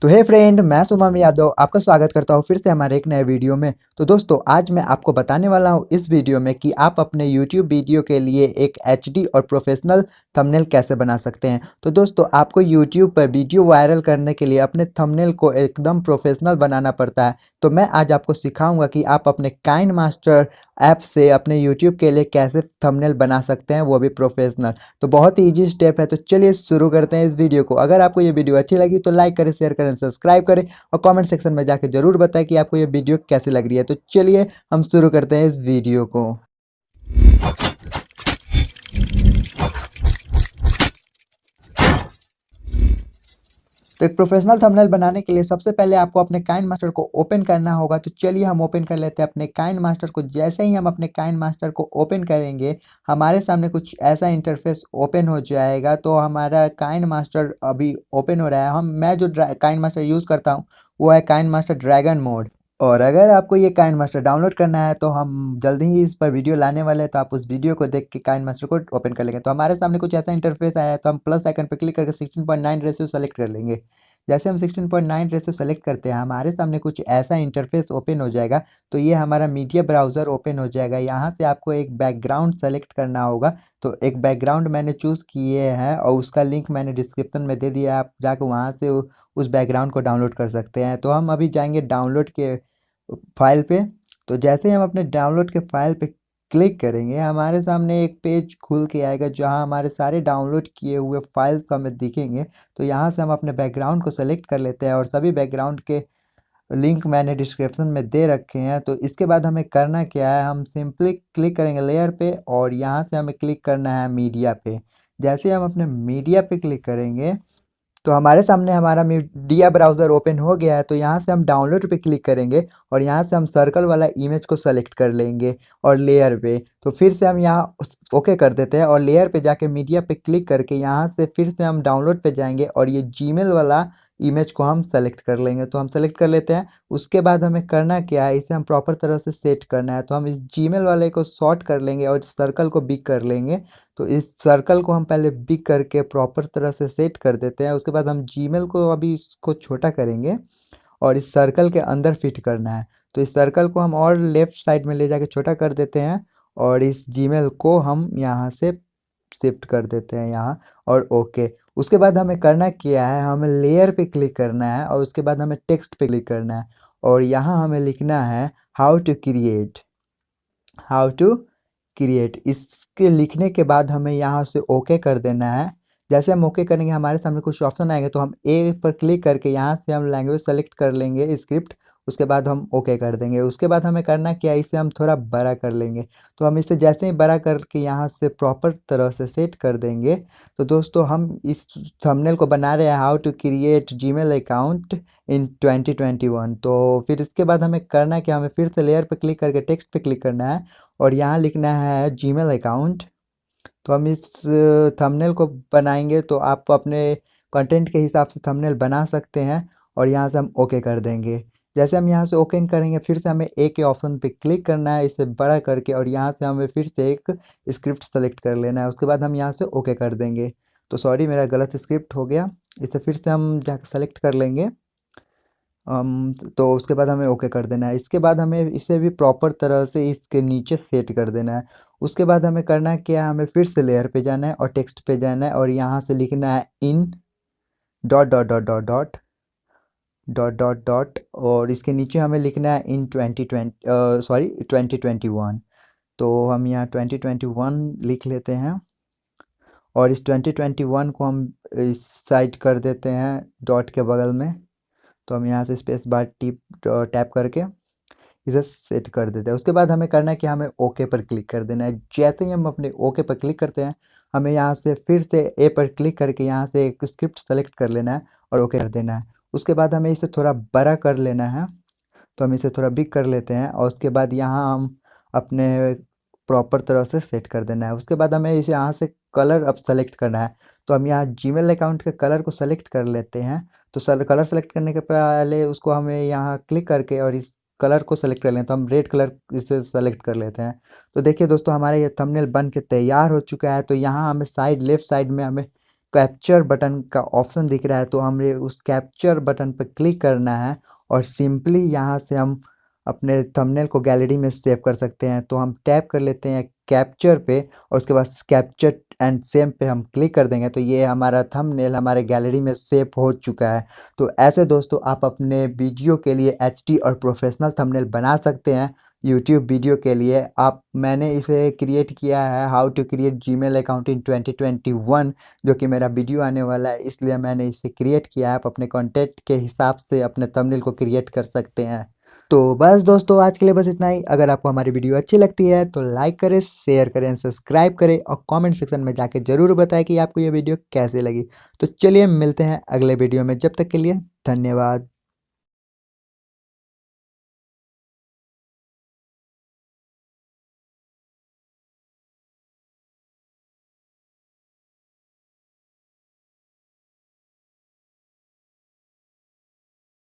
तो हे फ्रेंड, मैं शुभम यादव आपका स्वागत करता हूँ फिर से हमारे एक नए वीडियो में। तो दोस्तों, आज मैं आपको बताने वाला हूँ इस वीडियो में कि आप अपने YouTube वीडियो के लिए एक HD और प्रोफेशनल थंबनेल कैसे बना सकते हैं। तो दोस्तों, आपको YouTube पर वीडियो वायरल करने के लिए अपने थंबनेल को एकदम प्रोफेशनल बनाना पड़ता है। तो मैं आज आपको सिखाऊंगा कि आप अपने काइनमास्टर ऐप से अपने YouTube के लिए कैसे थंबनेल बना सकते हैं, वो भी प्रोफेशनल। तो बहुत ही ईजी स्टेप है। तो चलिए शुरू करते हैं इस वीडियो को। अगर आपको ये वीडियो अच्छी लगी तो लाइक करें, शेयर करें, सब्सक्राइब करें और कमेंट सेक्शन में जाके जरूर बताएं कि आपको ये वीडियो कैसी लग रही है। तो चलिए हम शुरू करते हैं इस वीडियो को। तो एक प्रोफेशनल थंबनेल बनाने के लिए सबसे पहले आपको अपने काइनमास्टर को ओपन करना होगा। तो चलिए हम ओपन कर लेते हैं अपने काइनमास्टर को। जैसे ही हम अपने काइनमास्टर को ओपन करेंगे, हमारे सामने कुछ ऐसा इंटरफेस ओपन हो जाएगा। तो हमारा काइनमास्टर अभी ओपन हो रहा है। मैं जो काइनमास्टर यूज़ करता हूँ वो है काइनमास्टर ड्रैगन मोड। और अगर आपको ये काइनमास्टर डाउनलोड करना है तो हम जल्दी ही इस पर वीडियो लाने वाले हैं, तो आप उस वीडियो को देख के काइनमास्टर को ओपन कर लेंगे। तो हमारे सामने कुछ ऐसा इंटरफेस आया है। तो हम प्लस आइकन पर क्लिक करके 16:9 रेशियो सेलेक्ट कर लेंगे। जैसे हम 16:9 रेशियो सेलेक्ट करते हैं, हमारे सामने कुछ ऐसा इंटरफेस ओपन हो जाएगा। तो ये हमारा मीडिया ब्राउज़र ओपन हो जाएगा। यहाँ से आपको एक बैकग्राउंड सेलेक्ट करना होगा। तो एक बैकग्राउंड मैंने चूज़ किए हैं और उसका लिंक मैंने डिस्क्रिप्शन में दे दिया है। आप जाकर वहाँ से उस बैकग्राउंड को डाउनलोड कर सकते हैं। तो हम अभी जाएंगे डाउनलोड के फाइल पे। तो जैसे ही हम अपने डाउनलोड के फाइल पे क्लिक करेंगे, हमारे सामने एक पेज खुल के आएगा जहां हमारे सारे डाउनलोड किए हुए फाइल्स हमें दिखेंगे। तो यहाँ से हम अपने बैकग्राउंड को सेलेक्ट कर लेते हैं और सभी बैकग्राउंड के लिंक मैंने डिस्क्रिप्शन में दे रखे हैं। तो इसके बाद हमें करना क्या है, हम सिंपली क्लिक करेंगे लेयर पे और यहाँ से हमें क्लिक करना है मीडिया पे। जैसे हम अपने मीडिया पे क्लिक करेंगे तो हमारे सामने हमारा मीडिया ब्राउज़र ओपन हो गया है। तो यहाँ से हम डाउनलोड पे क्लिक करेंगे और यहाँ से हम सर्कल वाला इमेज को सेलेक्ट कर लेंगे और लेयर पे। तो फिर से हम यहाँ ओके कर देते हैं और लेयर पे जाके मीडिया पे क्लिक करके यहाँ से फिर से हम डाउनलोड पे जाएंगे और ये जीमेल वाला इमेज को हम सेलेक्ट कर लेंगे। तो हम सेलेक्ट कर लेते हैं। उसके बाद हमें करना क्या है, इसे हम प्रॉपर तरह से सेट करना है। तो हम इस जीमेल वाले को शॉर्ट कर लेंगे और सर्कल को बिग कर लेंगे। तो इस सर्कल को हम पहले बिग करके प्रॉपर तरह से सेट कर देते हैं। उसके बाद हम जीमेल को अभी इसको छोटा करेंगे और इस सर्कल के अंदर फिट करना है। तो इस सर्कल को हम और लेफ्ट साइड में ले जाके छोटा कर देते हैं और इस जीमेल को हम यहाँ से शिफ्ट कर देते हैं यहाँ और ओके। उसके बाद हमें करना क्या है, हमें लेयर पे क्लिक करना है और उसके बाद हमें टेक्स्ट पे क्लिक करना है और यहाँ हमें लिखना है हाउ टू क्रिएट। इसके लिखने के बाद हमें यहाँ से ओके कर देना है। जैसे हम ओके करेंगे, हमारे सामने कुछ ऑप्शन आएंगे। तो हम ए पर क्लिक करके यहाँ से हम लैंग्वेज सेलेक्ट कर लेंगे, स्क्रिप्ट। उसके बाद हम ओके कर देंगे। उसके बाद हमें करना क्या है, इसे हम थोड़ा बड़ा कर लेंगे। तो हम इसे जैसे ही बड़ा करके यहाँ से प्रॉपर तरह से सेट कर देंगे। तो दोस्तों, हम इस थंबनेल को बना रहे हैं how to create Gmail account in 2021। तो फिर इसके बाद हमें करना क्या, हमें फिर से लेयर पे क्लिक करके टेक्स्ट पे क्लिक करना है और यहाँ लिखना है जीमेल अकाउंट। तो हम इस थंबनेल को बनाएंगे। तो आप अपने कंटेंट के हिसाब से थंबनेल बना सकते हैं और यहाँ से हम ओके कर देंगे। जैसे हम यहाँ से ओके करेंगे, फिर से हमें ए के ऑप्शन पे क्लिक करना है इसे बड़ा करके और यहाँ से हमें फिर से एक स्क्रिप्ट सेलेक्ट कर लेना है। उसके बाद हम यहाँ से ओके कर देंगे। तो सॉरी, मेरा गलत स्क्रिप्ट हो गया। इसे फिर से हम जाकर सेलेक्ट कर लेंगे। तो उसके बाद हमें ओके कर देना है। इसके बाद हमें इसे भी प्रॉपर तरह से इसके नीचे सेट कर देना है। उसके बाद हमें करना क्या है, हमें फिर से लेयर पे जाना है और टेक्स्ट पे जाना है और यहाँ से लिखना है in dot dot dot dot dot dot dot dot और इसके नीचे हमें लिखना है इन 2021। तो हम यहाँ 2021 लिख लेते हैं और इस 2021 को हम इस साइड कर देते हैं डॉट के बगल में। तो हम यहाँ से स्पेस बार टैप करके इसे सेट कर देते हैं। उसके बाद हमें करना है कि हमें ओके पर क्लिक कर देना है। जैसे ही हम अपने ओके पर क्लिक करते हैं, हमें यहाँ से फिर से ए पर क्लिक करके यहाँ से एक स्क्रिप्ट सेलेक्ट कर लेना है और ओके कर देना है। उसके बाद हमें इसे थोड़ा बड़ा कर लेना है। तो हम इसे थोड़ा बिग कर लेते हैं और उसके बाद यहाँ हम अपने प्रॉपर तरह से सेट कर देना है। उसके बाद हमें इसे यहाँ से कलर अब सेलेक्ट करना है। तो हम यहाँ जीमेल अकाउंट के कलर को सेलेक्ट कर लेते हैं। तो कलर सेलेक्ट करने के पहले उसको हमें यहाँ क्लिक करके और इस कलर को सेलेक्ट कर लें। तो हम रेड कलर इसे सेलेक्ट कर लेते हैं। तो देखिए दोस्तों, हमारा ये थंबनेल बन के तैयार हो चुका है। तो यहाँ हमें साइड लेफ्ट साइड में हमें कैप्चर बटन का ऑप्शन दिख रहा है, तो हमें उस कैप्चर बटन पर क्लिक करना है और सिंपली यहाँ से हम अपने थंबनेल को गैलरी में सेव कर सकते हैं। तो हम टैप कर लेते हैं कैप्चर पे और उसके बाद कैप्चर एंड सेव पे हम क्लिक कर देंगे, तो ये हमारा थंबनेल हमारे गैलरी में सेव हो चुका है। तो ऐसे दोस्तों आप अपने वीडियो के लिए एचडी और प्रोफेशनल थंबनेल बना सकते हैं यूट्यूब वीडियो के लिए। आप मैंने इसे क्रिएट किया है how to create Gmail account in 2021, जो कि मेरा वीडियो आने वाला है, इसलिए मैंने इसे क्रिएट किया है। आप अपने कंटेंट के हिसाब से अपने थंबनेल को क्रिएट कर सकते हैं। तो बस दोस्तों आज के लिए बस इतना ही। अगर आपको हमारी वीडियो अच्छी लगती है तो लाइक करें, शेयर करें, सब्सक्राइब करें और कमेंट सेक्शन में जाके ज़रूर बताएं कि आपको ये वीडियो कैसे लगी। तो चलिए मिलते हैं अगले वीडियो में, जब तक के लिए धन्यवाद।